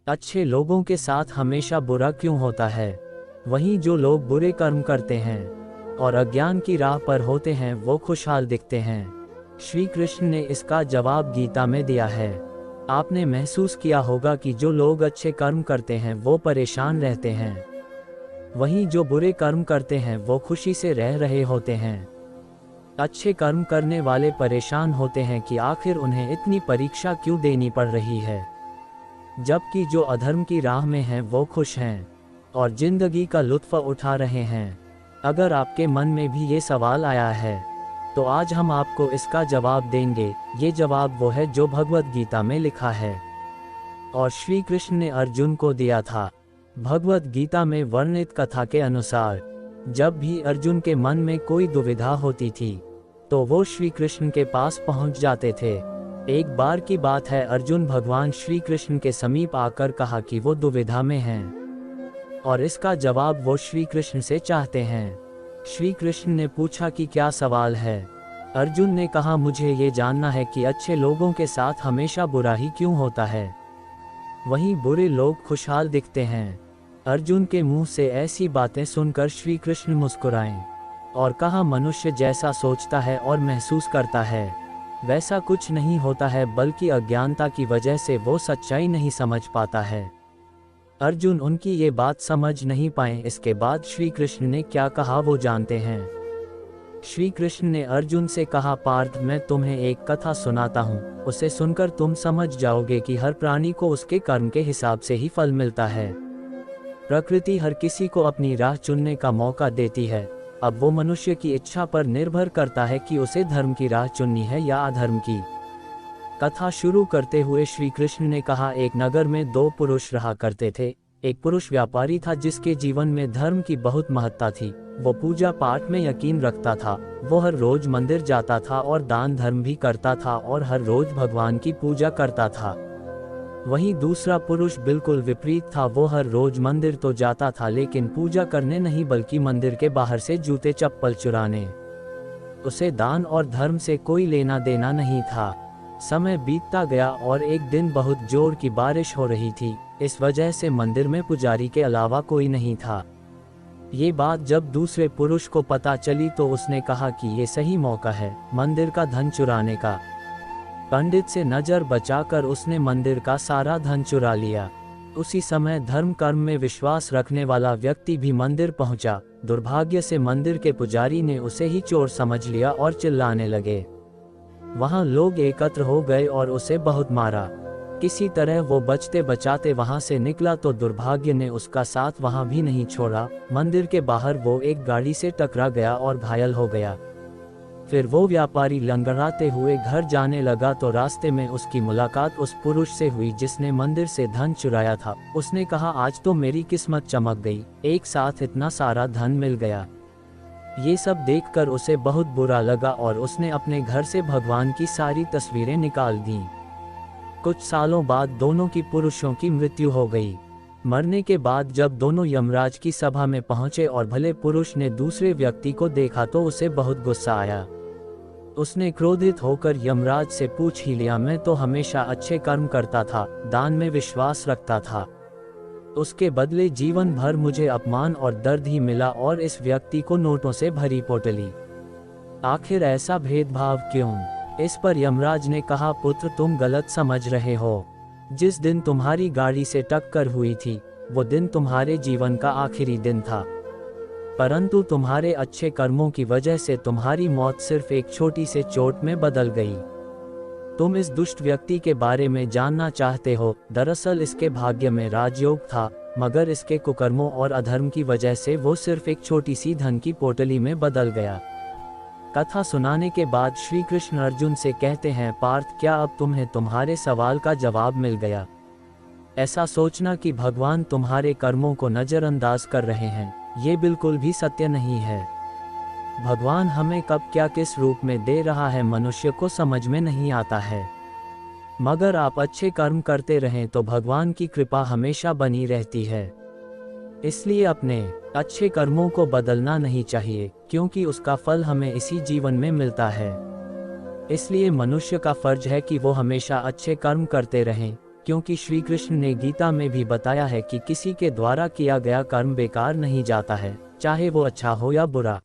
अच्छे लोगों के साथ हमेशा बुरा क्यों होता है? वहीं जो लोग बुरे कर्म करते हैं और अज्ञान की राह पर होते हैं वो खुशहाल दिखते हैं। श्री कृष्ण ने इसका जवाब गीता में दिया है। आपने महसूस किया होगा कि जो लोग अच्छे कर्म करते हैं वो परेशान रहते हैं, वहीं जो बुरे कर्म करते हैं वो खुशी से रह रहे होते हैं। अच्छे कर्म करने वाले परेशान होते हैं कि आखिर उन्हें इतनी परीक्षा क्यों देनी पड़ रही है, जबकि जो अधर्म की राह में हैं वो खुश हैं और जिंदगी का लुत्फ उठा रहे हैं। अगर आपके मन में भी ये सवाल आया है तो आज हम आपको इसका जवाब देंगे। ये जवाब वो है जो भगवत गीता में लिखा है और श्री कृष्ण ने अर्जुन को दिया था। भगवत गीता में वर्णित कथा के अनुसार जब भी अर्जुन के मन में कोई दुविधा होती थी तो वो श्री कृष्ण के पास पहुंच जाते थे। एक बार की बात है, अर्जुन भगवान श्री कृष्ण के समीप आकर कहा कि वो दुविधा में हैं और इसका जवाब वो श्री कृष्ण से चाहते हैं। श्री कृष्ण ने पूछा कि क्या सवाल है? अर्जुन ने कहा, मुझे ये जानना है कि अच्छे लोगों के साथ हमेशा बुरा ही क्यों होता है, वहीं बुरे लोग खुशहाल दिखते हैं। अर्जुन के मुंह से ऐसी बातें सुनकर श्री कृष्ण मुस्कुराए और कहा, मनुष्य जैसा सोचता है और महसूस करता है वैसा कुछ नहीं होता है, बल्कि अज्ञानता की वजह से वो सच्चाई नहीं समझ पाता है। अर्जुन उनकी ये बात समझ नहीं पाए। इसके बाद श्री कृष्ण ने क्या कहा वो जानते हैं। श्री कृष्ण ने अर्जुन से कहा, पार्थ, मैं तुम्हें एक कथा सुनाता हूँ, उसे सुनकर तुम समझ जाओगे कि हर प्राणी को उसके कर्म के हिसाब से ही फल मिलता है। प्रकृति हर किसी को अपनी राह चुनने का मौका देती है। अब वो मनुष्य की इच्छा पर निर्भर करता है कि उसे धर्म की राह चुननी है या अधर्म की। कथा शुरू करते हुए श्री कृष्ण ने कहा, एक नगर में दो पुरुष रहा करते थे। एक पुरुष व्यापारी था जिसके जीवन में धर्म की बहुत महत्ता थी। वो पूजा पाठ में यकीन रखता था। वो हर रोज मंदिर जाता था और दान धर्म भी करता था और हर रोज भगवान की पूजा करता था। वहीं दूसरा पुरुष बिल्कुल विपरीत था। वो हर रोज मंदिर तो जाता था लेकिन पूजा करने नहीं, बल्कि मंदिर के बाहर से जूते चप्पल चुराने। उसे दान और धर्म से कोई लेना देना नहीं था। समय बीतता गया और एक दिन बहुत जोर की बारिश हो रही थी। इस वजह से मंदिर में पुजारी के अलावा कोई नहीं था। ये बात जब दूसरे पुरुष को पता चली तो उसने कहा कि ये सही मौका है मंदिर का धन चुराने का। पंडित से नजर बचाकर उसने मंदिर का सारा धन चुरा लिया। उसी समय धर्म कर्म में विश्वास रखने वाला व्यक्ति भी मंदिर पहुंचा। दुर्भाग्य से मंदिर के पुजारी ने उसे ही चोर समझ लिया और चिल्लाने लगे। वहां लोग एकत्र हो गए और उसे बहुत मारा। किसी तरह वो बचते बचाते वहां से निकला तो दुर्भाग्य ने उसका साथ वहां भी नहीं छोड़ा। मंदिर के बाहर वो एक गाड़ी से टकरा गया और घायल हो गया। फिर वो व्यापारी लंगड़ाते हुए घर जाने लगा तो रास्ते में उसकी मुलाकात उस पुरुष से हुई जिसने मंदिर से धन चुराया था। उसने कहा, आज तो मेरी किस्मत चमक गई, एक साथ इतना सारा धन मिल गया। ये सब देखकर उसे बहुत बुरा लगा और उसने अपने घर से भगवान की सारी तस्वीरें निकाल दी। कुछ सालों बाद दोनों की पुरुषों की मृत्यु हो गई। मरने के बाद जब दोनों यमराज की सभा में पहुंचे और भले पुरुष ने दूसरे व्यक्ति को देखा तो उसे बहुत गुस्सा आया। उसने क्रोधित होकर यमराज से पूछ ही लिया, मैं तो हमेशा अच्छे कर्म करता था, दान में विश्वास रखता था, उसके बदले जीवन भर मुझे अपमान और दर्द ही मिला और इस व्यक्ति को नोटों से भरी पोटली। आखिर ऐसा भेदभाव क्यों? इस पर यमराज ने कहा, पुत्र, तुम गलत समझ रहे हो। जिस दिन तुम्हारी गाड़ी से टक्कर हुई थी वो दिन तुम्हारे जीवन का आखिरी दिन था, परंतु तुम्हारे अच्छे कर्मों की वजह से तुम्हारी मौत सिर्फ एक छोटी से चोट में बदल गई। तुम इस दुष्ट व्यक्ति के बारे में जानना चाहते हो। दरअसल इसके भाग्य में राजयोग था, मगर इसके कुकर्मों और अधर्म की वजह से वो सिर्फ एक छोटी सी धन की पोटली में बदल गया। कथा सुनाने के बाद श्री कृष्ण अर्जुन से कहते हैं, पार्थ, क्या अब तुम्हें तुम्हारे सवाल का जवाब मिल गया? ऐसा सोचना कि भगवान तुम्हारे कर्मों को नजरअंदाज कर रहे हैं, ये बिल्कुल भी सत्य नहीं है। भगवान हमें कब क्या किस रूप में दे रहा है मनुष्य को समझ में नहीं आता है। मगर आप अच्छे कर्म करते रहें तो भगवान की कृपा हमेशा बनी रहती है। इसलिए अपने अच्छे कर्मों को बदलना नहीं चाहिए, क्योंकि उसका फल हमें इसी जीवन में मिलता है। इसलिए मनुष्य का फर्ज है कि वो हमेशा अच्छे कर्म करते रहें, क्योंकि श्री कृष्ण ने गीता में भी बताया है कि किसी के द्वारा किया गया कर्म बेकार नहीं जाता है, चाहे वो अच्छा हो या बुरा।